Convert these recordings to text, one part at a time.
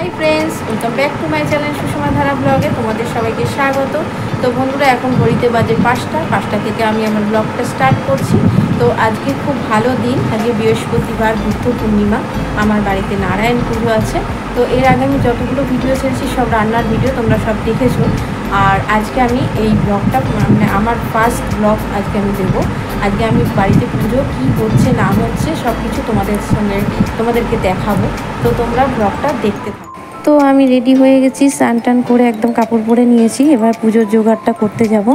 Hi friends, welcome back to my channel Sushma ধারা ব্লগে তোমাদের সবাইকে স্বাগত। তো বন্ধুরা, এখন ঘড়িতে বাজে 5টা থেকে আমি আমার ব্লগটা স্টার্ট করছি। তো আজকে খুব ভালো দিন, আজকে বৃহস্পতিবার, বুদ্ধ পূর্ণিমা। আমার বাড়িতে নারায়ণ পুজো আছে। তো এর আগে আমি যতগুলো ভিডিও ছেড়েছি সব রান্নার ভিডিও, তোমরা সব দেখেছো। আর আজকে আমি এই ব্লগটা মানে আমার ফার্স্ট ব্লগ আজকে আমি দেবো। আজকে আমি বাড়িতে পুজো কী হচ্ছে না হচ্ছে সব কিছু তোমাদেরকে দেখাবো। তো তোমরা ব্লগটা দেখতে থাকো। তো আমি রেডি হয়ে গেছি, স্নান টান করে একদম কাপড় পরে নিয়েছি। এবার পুজোর জোগাড়টা করতে যাব,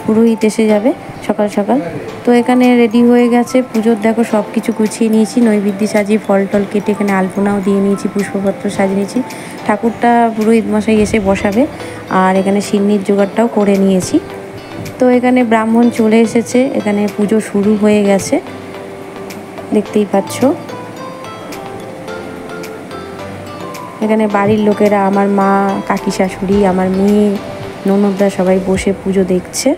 পুরোহিত এসে যাবে সকাল সকাল। তো এখানে রেডি হয়ে গেছে পুজোর, দেখো সব কিছু গুছিয়ে নিয়েছি, নৈবেদ্য সাজিয়ে ফল টল কেটে এখানে আলপনাও দিয়ে নিয়েছি, পুষ্পপত্র সাজিয়ে নিয়েছি। ঠাকুরটা পুরোহিত মশাই এসে বসাবে, আর এখানে সিন্নির জোগাড়টাও করে নিয়েছি। তো এখানে ব্রাহ্মণ চলে এসেছে, এখানে পুজো শুরু হয়ে গেছে, দেখতেই পাচ্ছ। এখানে বাড়ির লোকেরা, আমার মা, কাকি শাশুড়ি, আমার মেয়ে, ননদরা সবাই বসে পুজো দেখছে।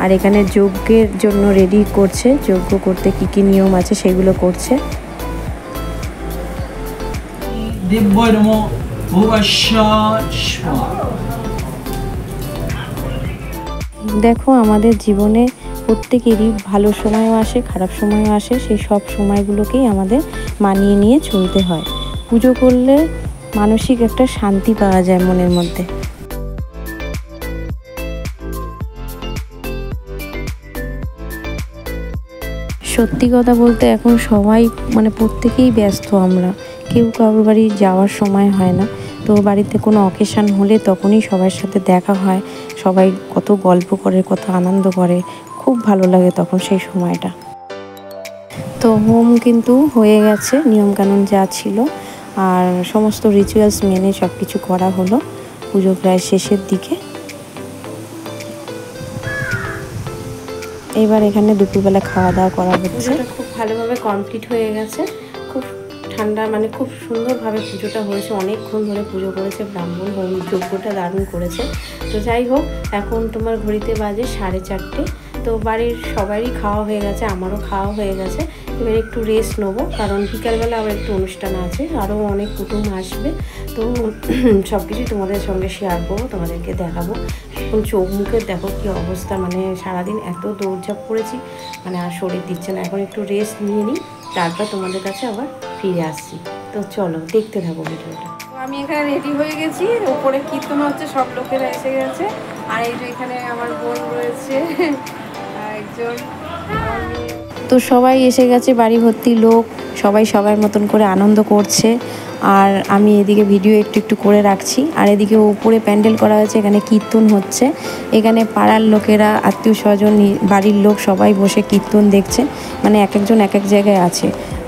আর এখানে যজ্ঞের জন্য রেডি করছে, যজ্ঞ করতে কি কি নিয়ম আছে সেগুলো করছে। দেখো, আমাদের জীবনে প্রত্যেকেরই ভালো সময়ও আসে, খারাপ সময়ও আসে, সেই সব সময়গুলোকেই আমাদের মানিয়ে নিয়ে চলতে হয়। পুজো করলে মানসিক একটা শান্তি পাওয়া যায় মনের মধ্যে। সত্যি কথা বলতে এখন সবাই মানে প্রত্যেকেই ব্যস্ত, আমরা কেউ কারোর বাড়ি যাওয়ার সময় হয় না। তো বাড়িতে কোনো অকেশান হলে তখনই সবার সাথে দেখা হয়, সবাই কত গল্প করে, কত আনন্দ করে, খুব ভালো লাগে তখন সেই সময়টা। তো হোম কিন্তু হয়ে গেছে, নিয়মকানুন যা ছিল, আর সমস্ত রিচুয়ালস মেনে সব কিছু করা হলো। পুজো প্রায় শেষের দিকে। এবার এখানে দুপুরবেলা খাওয়া দাওয়া করা হচ্ছে। পুজোটা খুব ভালোভাবে কমপ্লিট হয়ে গেছে, খুব ঠান্ডা মানে খুব সুন্দরভাবে পুজোটা হয়েছে। অনেকক্ষণ ধরে পুজো করেছে ব্রাহ্মণ, হোম যজ্ঞটা দারুণ করেছে। তো যাই হোক, এখন তোমার ঘড়িতে বাজে 4:30। তো বাড়ির সবারই খাওয়া হয়ে গেছে, আমারও খাওয়া হয়ে গেছে। এবার একটু রেস্ট নেবো, কারণ বিকালবেলা আবার একটু অনুষ্ঠান আছে, আরও অনেক কুটুম আসবে। তো সব কিছুই তোমাদের সঙ্গে শেয়ার করবো, তোমাদেরকে দেখাবো। এখন চোখ মুখের দেখো কী অবস্থা, মানে সারাদিন এত দৌড়ঝাঁপ করেছি, মানে আর শরীর দিচ্ছে না। এখন একটু রেস্ট নিয়ে নিই, তারপর তোমাদের কাছে আবার ফিরে আসছি। তো চলো দেখতে থাকো ভিডিওটা। আমি এখানে রেডি হয়ে গেছি, ওপরে কীর্তন হচ্ছে, সব লোকেরা এসে গেছে। আর এই যে এখানে আমার বোন রয়েছে, একজন। তো সবাই এসে গেছে, বাড়ি ভর্তি লোক, সবাই সবার মতন করে আনন্দ করছে। আর আমি এদিকে ভিডিও একটু একটু করে রাখছি। আর এদিকে উপরে প্যান্ডেল করা হয়েছে, এখানে কীর্তন হচ্ছে। এখানে পাড়ার লোকেরা, আত্মীয় স্বজন, বাড়ির লোক সবাই বসে কীর্তন দেখছে, মানে এক একজন এক এক জায়গায় আছে।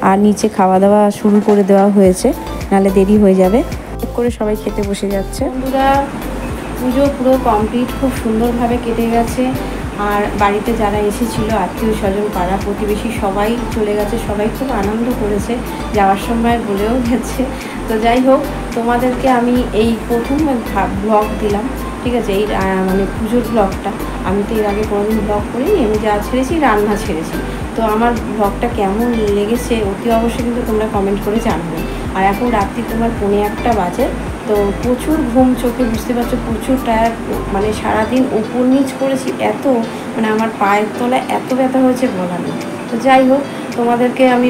আর নিচে খাওয়া দাওয়া শুরু করে দেওয়া হয়েছে, নাহলে দেরি হয়ে যাবে। ঠিক করে সবাই খেতে বসে যাচ্ছে। বন্ধুরা, পুজো পুরো কমপ্লিট, খুব সুন্দরভাবে কেটে গেছে। আর বাড়িতে যারা এসেছিলো, আত্মীয় স্বজন, পাড়া প্রতিবেশী, সবাই চলে গেছে, সবাই খুব আনন্দ করেছে, যাওয়ার সময় বলেও গেছে। তো যাই হোক, তোমাদেরকে আমি এই প্রথম ব্লগ দিলাম, ঠিক আছে, এই মানে পুজোর ব্লগটা। আমি তো এর আগে কোনোদিন ব্লগ করিনি, আমি যা ছেড়েছি রান্না ছেড়েছি। তো আমার ব্লগটা কেমন লেগেছে অতি অবশ্যই কিন্তু তোমরা কমেন্ট করে জানবে। আর এখন রাত্রি তোমার 1:45 বাজে। তো প্রচুর ঘুম চোখে, বুঝতে পারছো, প্রচুর টায়ার্ড, মানে সারাদিন উপর নিচ করেছি, এত মানে আমার পায়ের তলায় এত ব্যথা হয়েছে বলার না। তো যাই হোক, তোমাদেরকে আমি,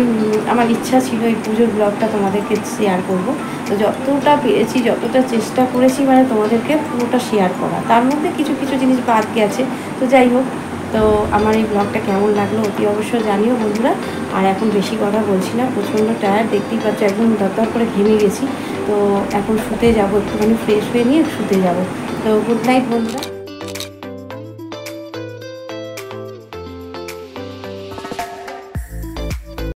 আমার ইচ্ছা ছিল এই পুজোর ব্লগটা তোমাদেরকে শেয়ার করব। তো যতটা পেরেছি, যতটা চেষ্টা করেছি, মানে তোমাদেরকে পুরোটা শেয়ার করা। তার মধ্যে কিছু কিছু জিনিস বাদ গেছে। তো যাই হোক, তো আমার এই ব্লগটা কেমন লাগলো অতি অবশ্যই জানিও বন্ধুরা। আর এখন বেশি কথা বলছি না, প্রচণ্ড টায়ার্ড, দেখতেই পাচ্ছ, একদম দরদর করে ঘেমে গেছি। তো এখন শুতে যাবো, একটুখানি ফ্রেশ হয়ে নিয়ে শুতে যাবো। তো গুড নাইট বন্ধুরা।